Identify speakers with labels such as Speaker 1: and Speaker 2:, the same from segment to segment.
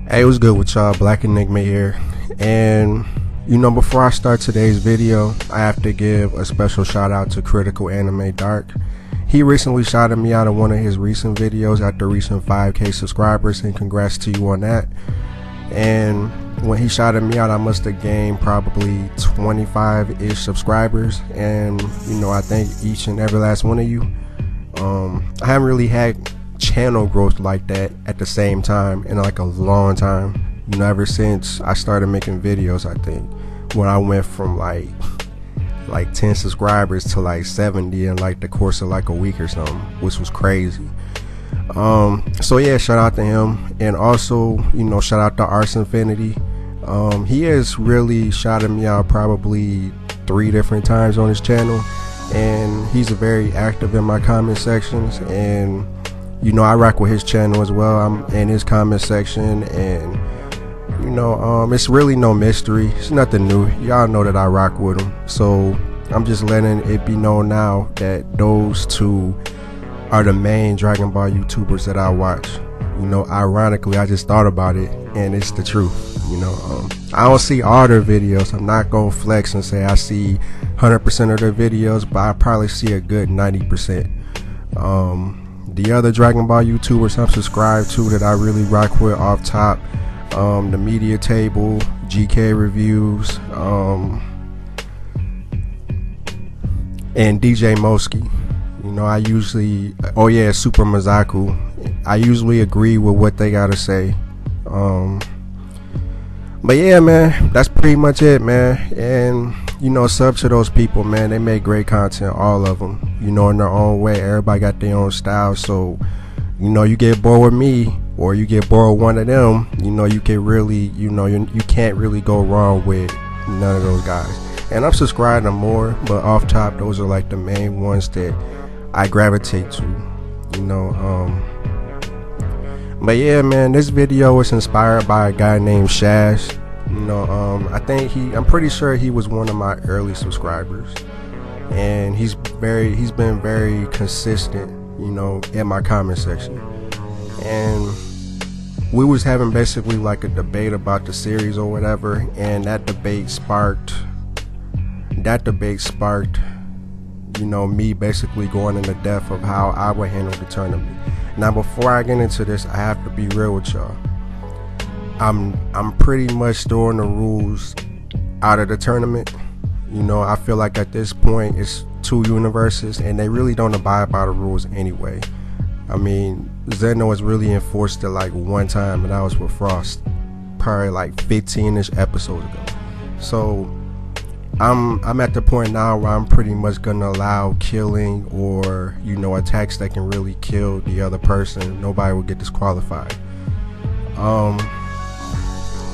Speaker 1: Hey, what's good with y'all? Black Enigma here. And before I start today's video, I have to give a special shout out to Critical Anime Dark. He recently shouted me out in one of his recent videos after reaching 5K subscribers, and congrats to you on that. And when he shouted me out, I must have gained probably 25-ish subscribers, and I thank each and every last one of you. I haven't really had channel growth like that at the same time in like a long time, ever since I started making videos. I think when I went from like 10 subscribers to like 70 in like the course of like a week or something, which was crazy. So yeah, shout out to him. And also shout out to Arts Infinity. He has really shouted me out probably 3 different times on his channel, and he's very active in my comment sections. And I rock with his channel as well. I'm in his comment section, and it's really no mystery. It's nothing new. Y'all know that I rock with him. So I'm just letting it be known now that those two are the main Dragon Ball YouTubers that I watch. Ironically, I just thought about it, and it's the truth. I don't see all their videos. I'm not gonna flex and say I see 100% of their videos, but I probably see a good 90%. The other Dragon Ball YouTubers I'm subscribed to that I really rock with off top, the Media Table, GK Reviews, and DJ Moski. I usually, Super Mazaku. I usually agree with what they gotta say. But yeah, man, that's pretty much it, man. And sub to those people, man. They make great content, all of them, in their own way. Everybody got their own style. So you get bored with me, or you get bored with one of them, you can really, you can't really go wrong with none of those guys. And I'm subscribed to more, but off top, those are like the main ones that I gravitate to, But yeah, man, this video was inspired by a guy named Shash. I'm pretty sure he was one of my early subscribers, and he's been very consistent, in my comment section. And we was having basically like a debate about the series or whatever, and that debate sparked me basically going into depth of how I would handle the tournament. Now, before I get into this, I have to be real with y'all. I'm pretty much throwing the rules out of the tournament. I feel like at this point it's 2 universes, and they really don't abide by the rules anyway. I mean, Zeno was really enforced it like one time, and that was with Frost, probably like 15-ish episodes ago. So I'm at the point now where I'm pretty much gonna allow killing or attacks that can really kill the other person. Nobody will get disqualified.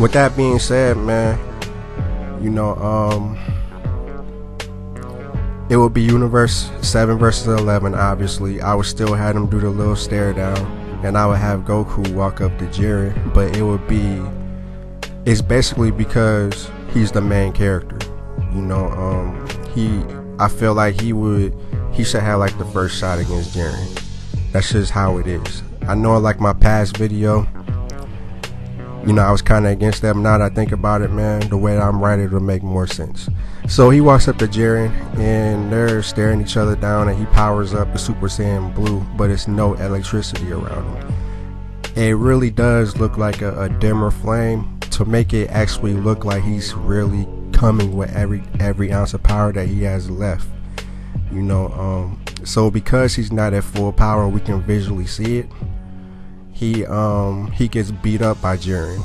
Speaker 1: With that being said, man, it would be Universe 7 versus 11. Obviously, I would still have them do the little stare down, and I would have Goku walk up to Jiren, but it's basically because he's the main character. I feel like he should have like the first shot against Jiren. That's just how it is. I know, like my past video, I was kind of against that. Now that I think about it, man, the way that I'm writing, it'll make more sense. So he walks up to Jiren, and they're staring each other down, and he powers up the Super Saiyan Blue, but it's no electricity around him. It really does look like a dimmer flame to make it actually look like he's really coming with every ounce of power that he has left. So because he's not at full power, we can visually see it. He gets beat up by Jiren,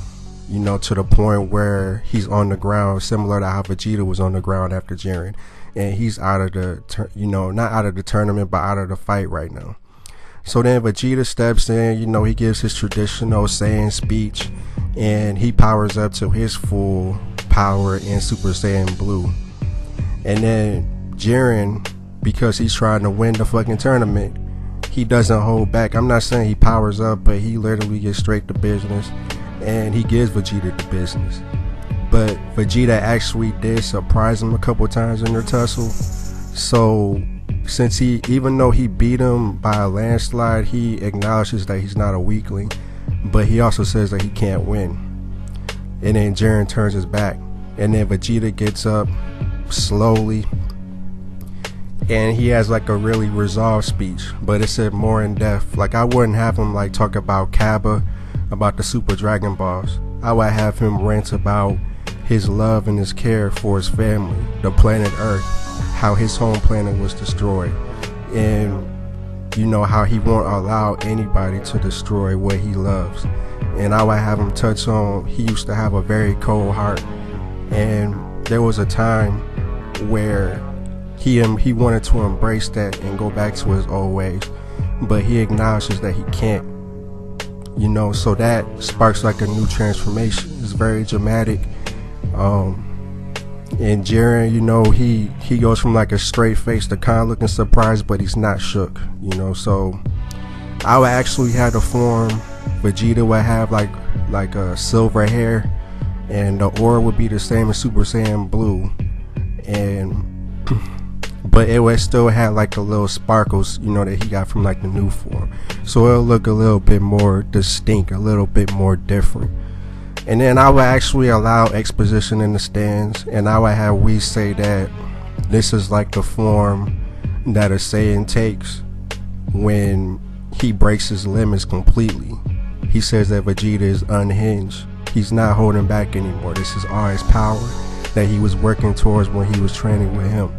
Speaker 1: to the point where he's on the ground, similar to how Vegeta was on the ground after Jiren, and he's out of the not out of the tournament, but out of the fight right now. So then Vegeta steps in, he gives his traditional Saiyan speech, and he powers up to his full power in Super Saiyan Blue. And then Jiren, because he's trying to win the fucking tournament, he doesn't hold back. I'm not saying he powers up, but he literally gets straight to business, and he gives Vegeta the business. But Vegeta actually did surprise him a couple times in their tussle. So since even though he beat him by a landslide, he acknowledges that he's not a weakling. but he also says that he can't win. And then Jiren turns his back, and then Vegeta gets up slowly, and he has like a really resolved speech, but it's more in depth. Like, I wouldn't have him like talk about Kappa, about the Super Dragon Balls. I would have him rant about his love and his care for his family, the planet Earth, how his home planet was destroyed, and you know how he won't allow anybody to destroy what he loves. And I would have him touch on, he used to have a very cold heart, and there was a time where he wanted to embrace that and go back to his old ways, but he acknowledges that he can't, you know. So that sparks like a new transformation. It's very dramatic. And Jiren, you know, he goes from like a straight face to kind of looking surprised, but he's not shook, you know. So I would actually have to form, Vegeta would have like a silver hair, and the aura would be the same as Super Saiyan Blue, and but it would still have like the little sparkles, you know, that he got from like the new form. So it'll look a little bit more distinct, a little bit more different. And then I would actually allow exposition in the stands, and I would have we say that this is like the form that a Saiyan takes when he breaks his limits completely. He says that Vegeta is unhinged. He's not holding back anymore. This is all his power that he was working towards when he was training with him.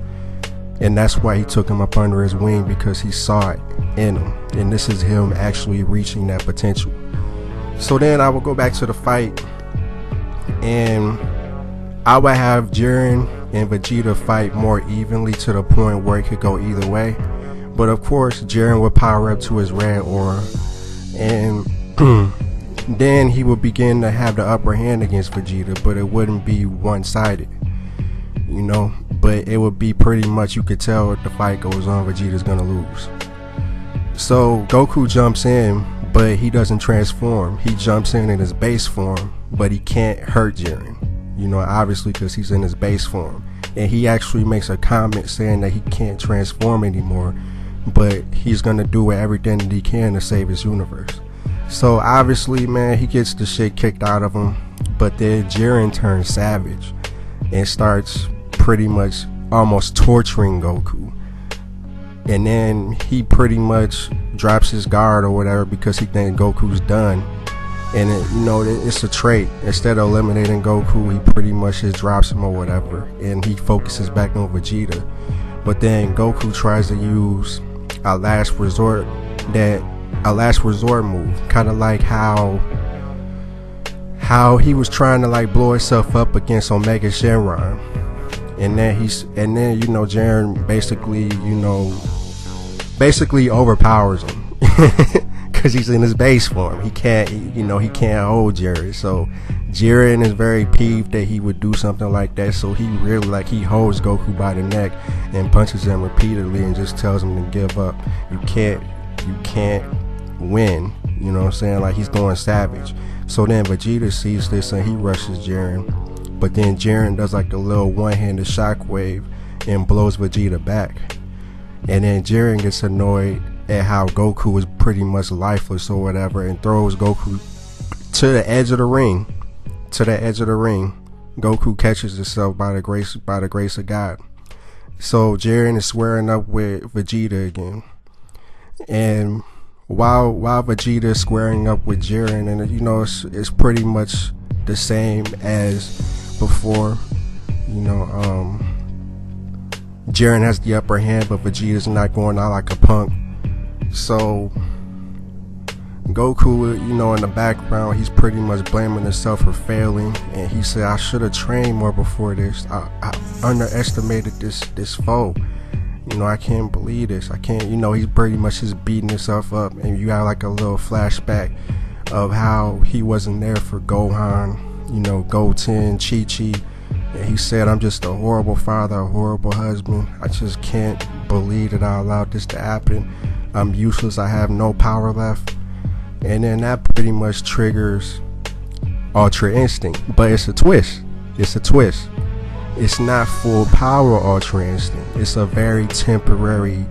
Speaker 1: And that's why he took him up under his wing, because he saw it in him. And this is him actually reaching that potential. So then I will go back to the fight, and I would have Jiren and Vegeta fight more evenly to the point where it could go either way. But of course, Jiren would power up to his red aura, and then he would begin to have the upper hand against Vegeta, but it wouldn't be one-sided, you know. But it would be pretty much, you could tell if the fight goes on, Vegeta's gonna lose. So Goku jumps in, but he doesn't transform. He jumps in his base form, but he can't hurt Jiren, you know, obviously because he's in his base form. And he actually makes a comment saying that he can't transform anymore, but he's gonna do everything that he can to save his universe. So obviously, man, he gets the shit kicked out of him, but then Jiren turns savage and starts pretty much almost torturing Goku. And then he pretty much drops his guard or whatever because he thinks Goku's done. And it, you know, it's a trait. Instead of eliminating Goku, he pretty much just drops him or whatever, and he focuses back on Vegeta. But then Goku tries to use a last resort move, kind of like how he was trying to like blow himself up against Omega Shenron. And then you know, Jiren basically overpowers him because he's in his base form. He can't hold Jiren. So Jiren is very peeved that he would do something like that. So he really he holds Goku by the neck and punches him repeatedly and just tells him to give up. You can't win. You know what I'm saying? Like, he's going savage. So then Vegeta sees this and he rushes Jiren. But then Jiren does like a little one-handed shockwave and blows Vegeta back. And then Jiren gets annoyed at how Goku is pretty much lifeless or whatever, and throws Goku to the edge of the ring. Goku catches himself by the grace of God. So Jiren is squaring up with Vegeta again. And while Vegeta is squaring up with Jiren, and you know, it's pretty much the same as before, you know, Jiren has the upper hand, but Vegeta's not going out like a punk. So Goku, you know, in the background, he's pretty much blaming himself for failing, and he said, I should have trained more before this. I underestimated this foe. You know, I can't believe this. I can't, you know, he's pretty much just beating himself up, and you got like a little flashback of how he wasn't there for Gohan, you know, Goten, Chi-Chi, and he said, I'm just a horrible father, a horrible husband. I just can't believe that I allowed this to happen. I'm useless. I have no power left. And then that pretty much triggers Ultra Instinct, but it's a twist. It's not full power Ultra Instinct. It's a very temporary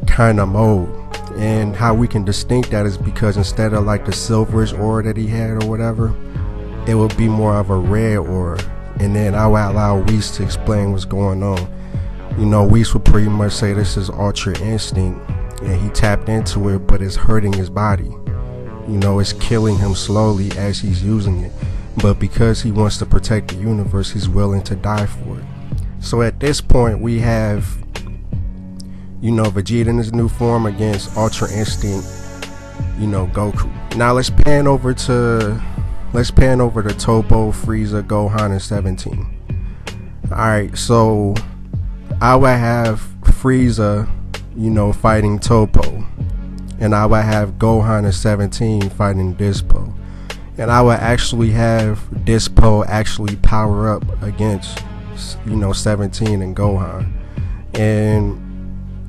Speaker 1: kind of mode. And how we can distinct that is because instead of like the silverish aura that he had or whatever, it would be more of a red aura. And then I would allow Whis to explain what's going on. You know, Whis would pretty much say this is Ultra Instinct, and he tapped into it, but it's hurting his body. You know, it's killing him slowly as he's using it. But because he wants to protect the universe, he's willing to die for it. So at this point, we have, you know, Vegeta in his new form against Ultra Instinct, you know, Goku. Now let's pan over to Toppo, Frieza, Gohan, and 17. Alright, so I would have Frieza, you know, fighting Toppo. And I would have Gohan and 17 fighting Dispo. And I would actually have Dispo actually power up against, you know, 17 and Gohan. And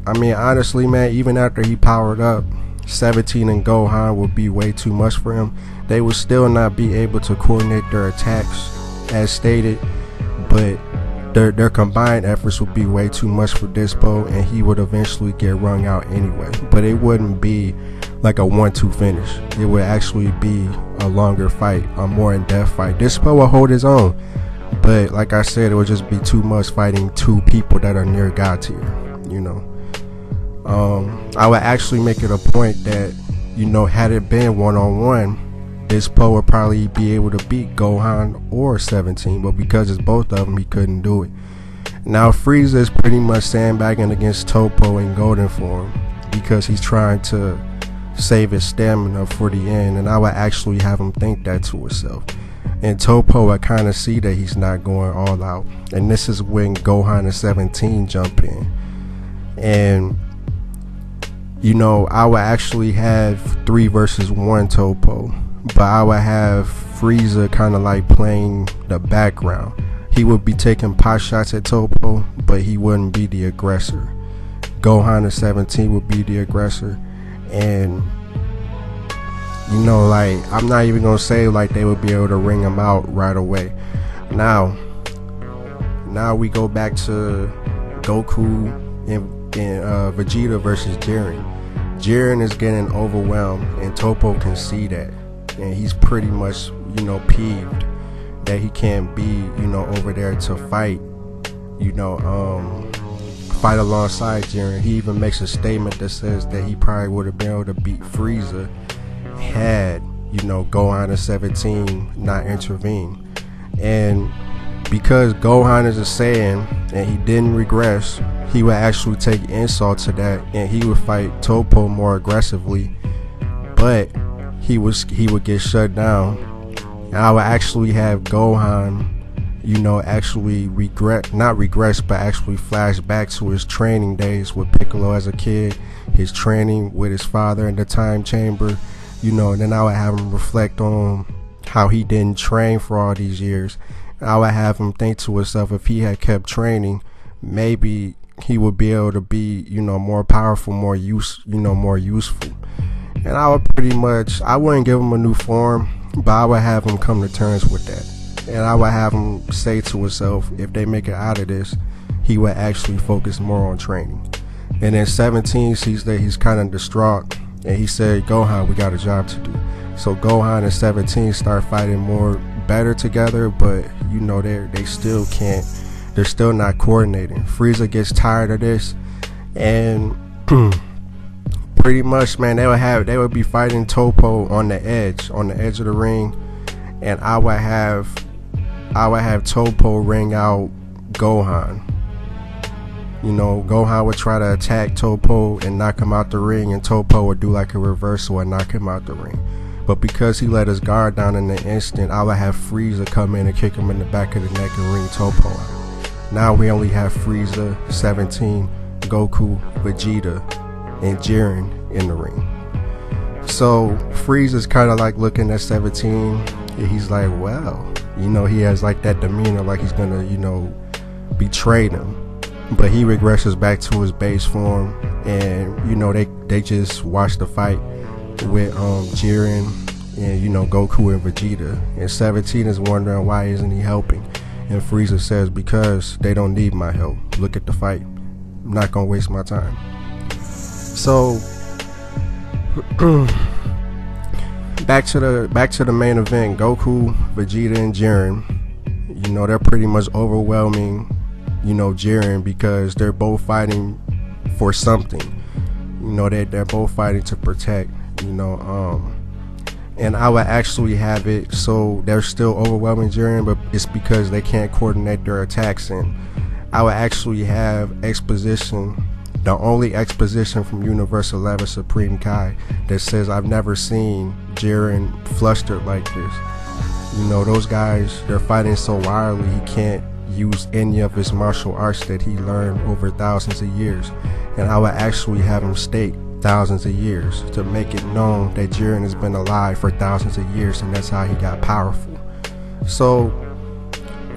Speaker 1: I mean, honestly, man, even after he powered up, 17 and Gohan would be way too much for him. They would still not be able to coordinate their attacks as stated, but their combined efforts would be way too much for Dispo, and he would eventually get wrung out anyway. But it wouldn't be like a 1-2 finish. It would actually be a longer fight, a more in-depth fight. Dispo will hold his own, but like I said, it would just be too much fighting two people that are near God tier, you know. I would actually make it a point that, you know, had it been one-on-one, Dispo would probably be able to beat Gohan or 17, but because it's both of them, he couldn't do it. Now Frieza is pretty much sandbagging against Toppo in golden form because he's trying to save his stamina for the end, and I would actually have him think that to himself. And Toppo, I kind of see that he's not going all out, and this is when Gohan and 17 jump in. And you know, I would actually have 3 versus 1 Toppo, but I would have Frieza kind of like playing the background. He would be taking pot shots at Toppo, but he wouldn't be the aggressor. Gohan and 17 would be the aggressor. And you know, like, I'm not even gonna say like they would be able to ring him out right away. Now we go back to Goku and Vegeta versus Jiren. Jiren is getting overwhelmed, and Toppo can see that, and he's pretty much, you know, peeved that he can't be, you know, over there to fight, you know, fight alongside Jiren. He even makes a statement that says that he probably would have been able to beat Frieza had, you know, Gohan and 17 not intervene. And because Gohan is a Saiyan and he didn't regress, he would actually take insult to that, and he would fight Toppo more aggressively, but he would get shut down. And I would actually have Gohan, you know, actually not regress, but actually flash back to his training days with Piccolo as a kid, his training with his father in the time chamber, you know, and then I would have him reflect on how he didn't train for all these years. I would have him think to himself, if he had kept training, maybe he would be able to be, you know, more powerful, more useful. And I would I wouldn't give him a new form, but I would have him come to terms with that. And I would have him say to himself, if they make it out of this, he would actually focus more on training. And then 17 sees that he's kind of distraught, and he said, Gohan, we got a job to do. So Gohan and 17 start fighting more better together, but you know, they still can't, they're still not coordinating. Frieza gets tired of this, and pretty much, man, they would be fighting Toppo on the edge of the ring, and I would have Toppo ring out Gohan. You know, Gohan would try to attack Toppo and knock him out the ring, and Toppo would do like a reversal and knock him out the ring. But because he let his guard down in the instant, I would have Frieza come in and kick him in the back of the neck and ring Toppo out. Now we only have Frieza, 17, Goku, Vegeta, and Jiren in the ring. So Frieza's kind of like looking at 17, and he's like, well, you know, he has like that demeanor like he's gonna, you know, betray them. But he regresses back to his base form, and you know, they just watch the fight with Jiren and, you know, Goku and Vegeta, and 17 is wondering why isn't he helping, and Frieza says, because they don't need my help. Look at the fight. I'm not gonna waste my time. So back to the main event. Goku, Vegeta, and Jiren. You know, they're pretty much overwhelming, you know, Jiren, because they're both fighting for something. You know, they're both fighting to protect, you know, and I would actually have it so they're still overwhelming Jiren, but it's because they can't coordinate their attacks. And I would actually have exposition, the only exposition from Universe 11 Supreme Kai, that says I've never seen Jiren flustered like this. You know, those guys, they're fighting so wildly he can't use any of his martial arts that he learned over thousands of years. And I would actually have him state thousands of years to make it known that Jiren has been alive for thousands of years, and that's how he got powerful. So,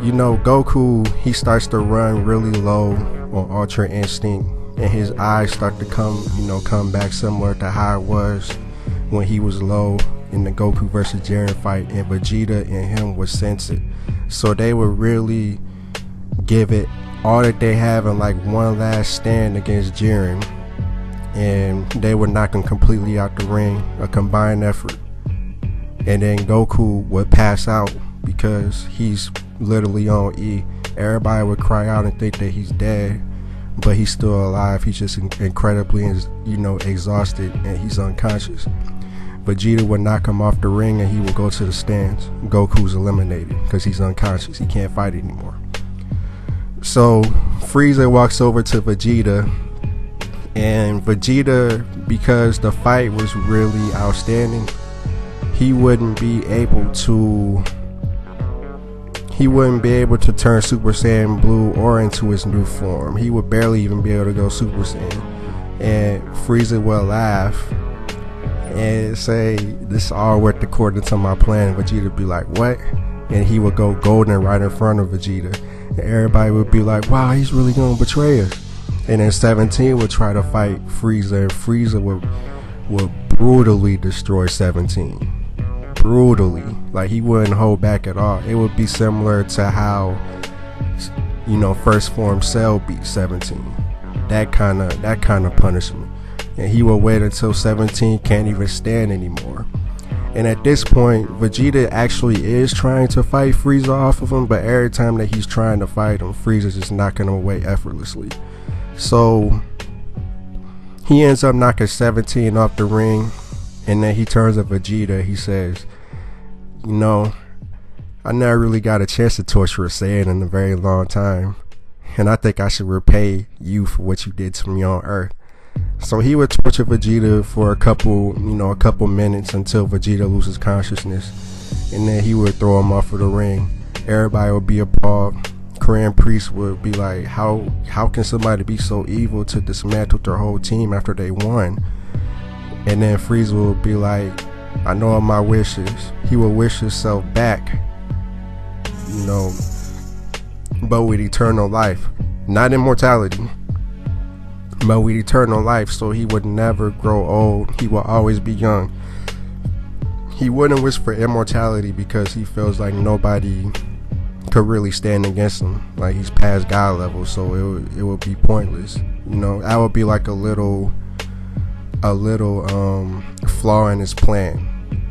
Speaker 1: you know, Goku, he starts to run really low on Ultra Instinct, and his eyes start to come back similar to how it was when he was low in the Goku versus Jiren fight, and Vegeta and him would sense it. So they would really give it all that they have in like one last stand against Jiren, and they would knock him completely out the ring, a combined effort. And then Goku would pass out because he's literally on E. Everybody would cry out and think that he's dead, but he's still alive. He's just incredibly, you know, exhausted, and he's unconscious. Vegeta would knock him off the ring and he would go to the stands. Goku's eliminated because he's unconscious. He can't fight anymore. So Frieza walks over to Vegeta, and Vegeta, because the fight was really outstanding, he wouldn't be able to turn Super Saiyan Blue or into his new form. He would barely even be able to go Super Saiyan. And Frieza would laugh and say, "This all worked according to my plan." Vegeta would be like, "What?" And he would go golden right in front of Vegeta, and everybody would be like, "Wow, he's really gonna betray us." And then 17 would try to fight Frieza, and Frieza would brutally destroy 17. Brutally. Like, he wouldn't hold back at all. It would be similar to how, you know, First Form Cell beat 17. That kind of punishment. And he will wait until 17 can't even stand anymore. And at this point, Vegeta actually is trying to fight Frieza off of him, but every time that he's trying to fight him, Frieza's just knocking him away effortlessly. So he ends up knocking 17 off the ring, and then he turns to Vegeta. He says, "You know, I never really got a chance to torture a Saiyan in a very long time, and I think I should repay you for what you did to me on Earth." So he would torture Vegeta for a couple minutes until Vegeta loses consciousness, and then he would throw him off of the ring. Everybody would be appalled. Korean Priest would be like, how can somebody be so evil to dismantle their whole team after they won? And then Frieza would be like, "I know all my wishes." He would wish himself back, you know, but with eternal life, not immortality, but with eternal life, so he would never grow old. He will always be young. He wouldn't wish for immortality because he feels like nobody could really stand against him. Like, he's past God level, so it would be pointless. You know, that would be like a little flaw in his plan.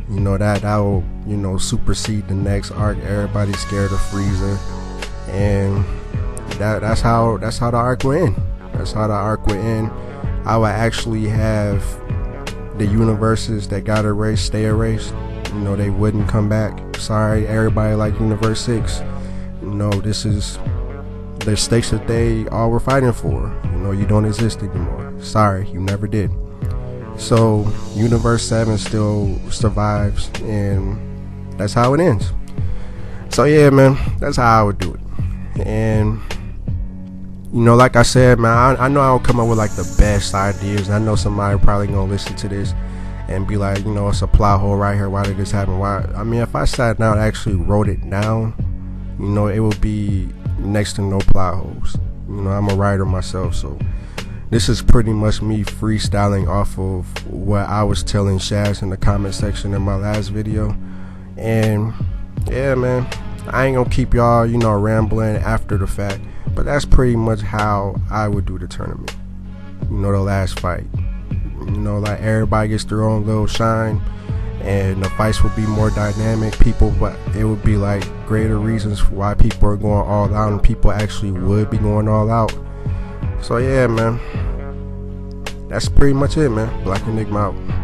Speaker 1: You know, that will, you know, supersede the next arc. Everybody's scared of Frieza, and that's how the arc would end. That's how the arc would end. I would actually have the universes that got erased stay erased. You know, they wouldn't come back. Sorry, everybody like Universe 6. You know, this is the stakes that they all were fighting for. You know, you don't exist anymore. Sorry, you never did. So Universe 7 still survives, and that's how it ends. So yeah, man, that's how I would do it. And you know, like I said, man, I know I don't come up with like the best ideas. I know somebody probably gonna listen to this and be like, you know, it's a plot hole right here. Why did this happen? Why? I mean, if I sat down and actually wrote it down, you know, it would be next to no plot holes. You know, I'm a writer myself, so this is pretty much me freestyling off of what I was telling Shaz in the comment section in my last video. And yeah, man, I ain't gonna keep y'all, you know, rambling after the fact, but that's pretty much how I would do the tournament. You know, the last fight. You know, like everybody gets their own little shine, and the fights will be more dynamic. But it would be like greater reasons why people are going all out, and people actually would be going all out. So yeah, man, that's pretty much it, man. Black Enigma out.